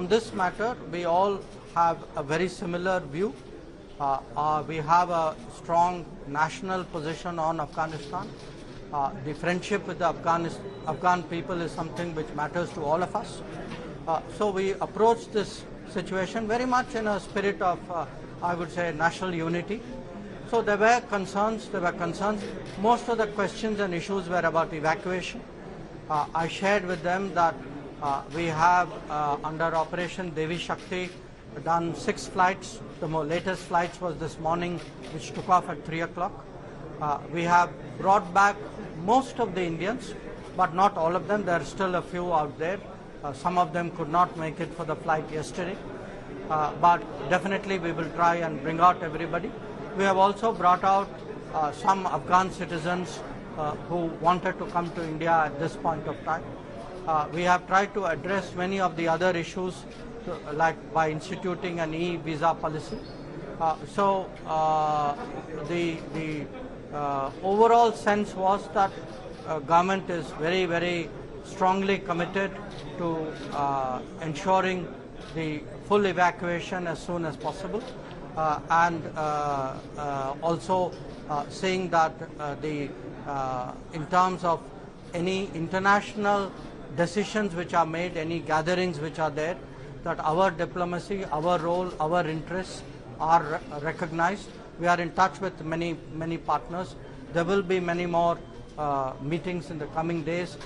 on this matter, we all have a very similar view. We have a strong national position on Afghanistan. The friendship with the Afghan people is something which matters to all of us. So we approach this situation very much in a spirit of, I would say, national unity. So there were concerns. Most of the questions and issues were about evacuation. I shared with them that we have under Operation Devi Shakti done 6 flights. The latest flights was this morning, which took off at 3 o'clock. We have brought back most of the Indians, but not all of them. There are still a few out there. Some of them could not make it for the flight yesterday. But definitely we will try and bring out everybody. We have also brought out some Afghan citizens who wanted to come to India at this point of time. We have tried to address many of the other issues, like by instituting an e-visa policy. So the overall sense was that government is very, very strongly committed to ensuring the full evacuation as soon as possible, and also saying that in terms of any international decisions which are made, any gatherings which are there, that our diplomacy, our role, our interests are recognized. We are in touch with many partners. There will be many more meetings in the coming days.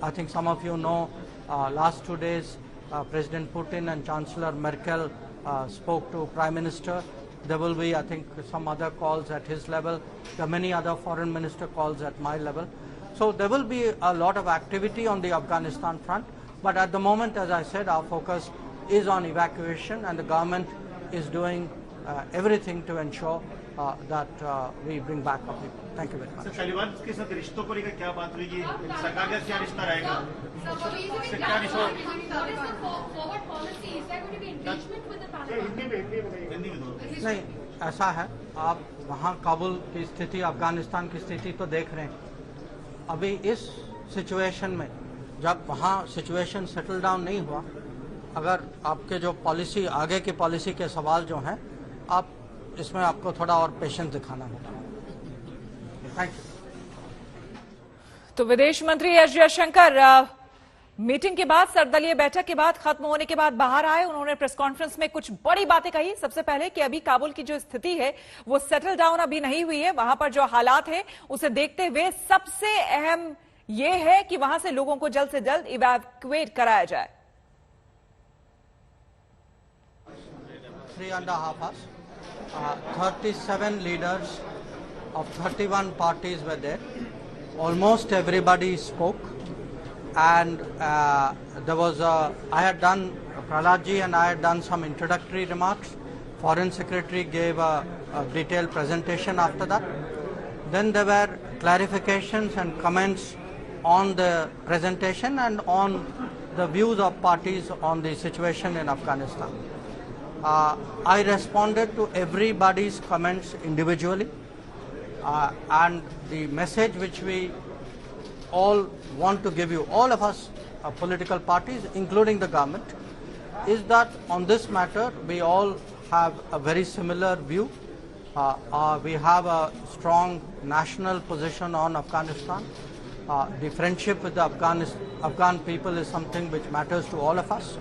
I think some of you know, last 2 days, President Putin and Chancellor Merkel spoke to Prime Minister. There will be, I think, some other calls at his level. There are many other foreign minister calls at my level. So there will be a lot of activity on the Afghanistan front. But at the moment, as I said, our focus is on evacuation, and the government is doing everything to ensure that we bring back our people. Thank you very much. Taliban के साथ रिश्तों को लेकर क्या बात हुई? सरकार का क्या रिश्ता रहेगा? नहीं, ऐसा है, आप वहाँ काबुल की स्थिति, अफगानिस्तान की स्थिति तो देख रहे हैं. अभी इस सिचुएशन में, जब वहाँ सिचुएशन सेटल डाउन नहीं हुआ, अगर आपके जो पॉलिसी, आगे की पॉलिसी के सवाल जो हैं, आप इसमें आपको थोड़ा और पेशेंस दिखाना होगा. Thank you. तो विदेश मंत्री एस जयशंकर मीटिंग के बाद, सर्वदलीय बैठक के बाद, खत्म होने के बाद बाहर आए. उन्होंने प्रेस कॉन्फ्रेंस में कुछ बड़ी बातें कही. सबसे पहले कि अभी काबुल की जो स्थिति है वो सेटल डाउन अभी नहीं हुई है. वहां पर जो हालात है उसे देखते हुए सबसे अहम ये है कि वहां से लोगों को जल्द से जल्द इवैक्यूएट कराया जाए. 3.5 hours, 37 leaders of 31 parties were there. Almost everybody spoke, and there was I had done, Praladji and I had done some introductory remarks. Foreign Secretary gave a detailed presentation after that. Then there were clarifications and comments on the presentation and on the views of parties on the situation in Afghanistan. I responded to everybody's comments individually, and the message which we all want to give you, all of us political parties, including the government, is that on this matter we all have a very similar view. We have a strong national position on Afghanistan. The friendship with the Afghan people is something which matters to all of us.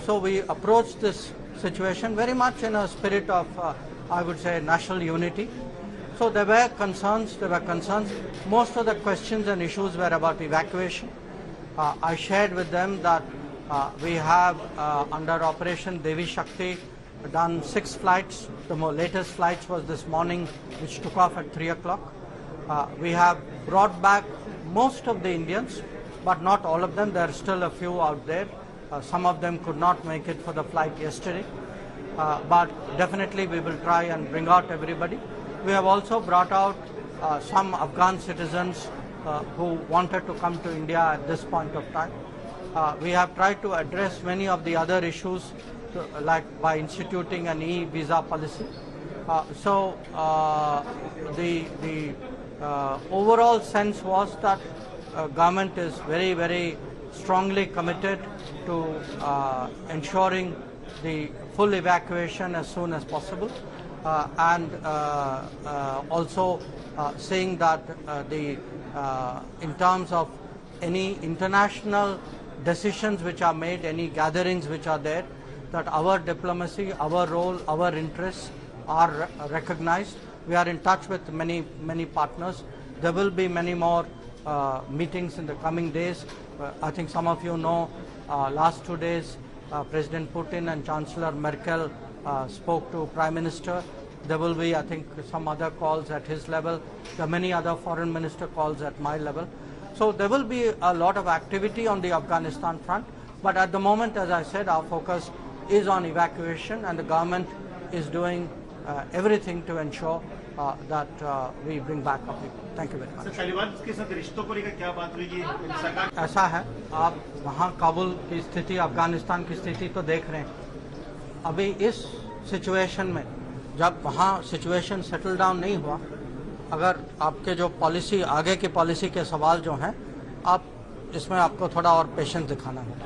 So we approach this situation very much in a spirit of, I would say, national unity. So there were concerns. Most of the questions and issues were about evacuation. I shared with them that we have under Operation Devi Shakti done 6 flights. The latest flights was this morning, which took off at 3 o'clock. We have brought back most of the Indians, but not all of them. There are still a few out there. Some of them could not make it for the flight yesterday. But definitely we will try and bring out everybody. We have also brought out some Afghan citizens who wanted to come to India at this point of time. We have tried to address many of the other issues, like by instituting an e-visa policy. So the overall sense was that government is very, very strongly committed to ensuring the full evacuation as soon as possible, and also saying that in terms of any international decisions which are made, any gatherings which are there, that our diplomacy, our role, our interests are recognized. We are in touch with many partners. There will be many more meetings in the coming days. I think some of you know, last 2 days, President Putin and Chancellor Merkel spoke to Prime Minister. There will be, I think, some other calls at his level. There are many other foreign minister calls at my level. So there will be a lot of activity on the Afghanistan front. But at the moment, as I said, our focus is on evacuation, and the government is doing everything to ensure that we bring back our people. Thank you very much. Sir, Taliban के साथ रिश्तों को लेकर क्या बात हुई? सरकार ऐसा है, आप वहाँ काबुल की स्थिति, अफगानिस्तान की स्थिति तो देख रहे हैं. अभी इस सिचुएशन में, जब वहाँ सिचुएशन सेटल डाउन नहीं हुआ, अगर आपके जो पॉलिसी, आगे की पॉलिसी के सवाल जो हैं, आप इसमें आपको थोड़ा और पेशेंस दिखाना होगा.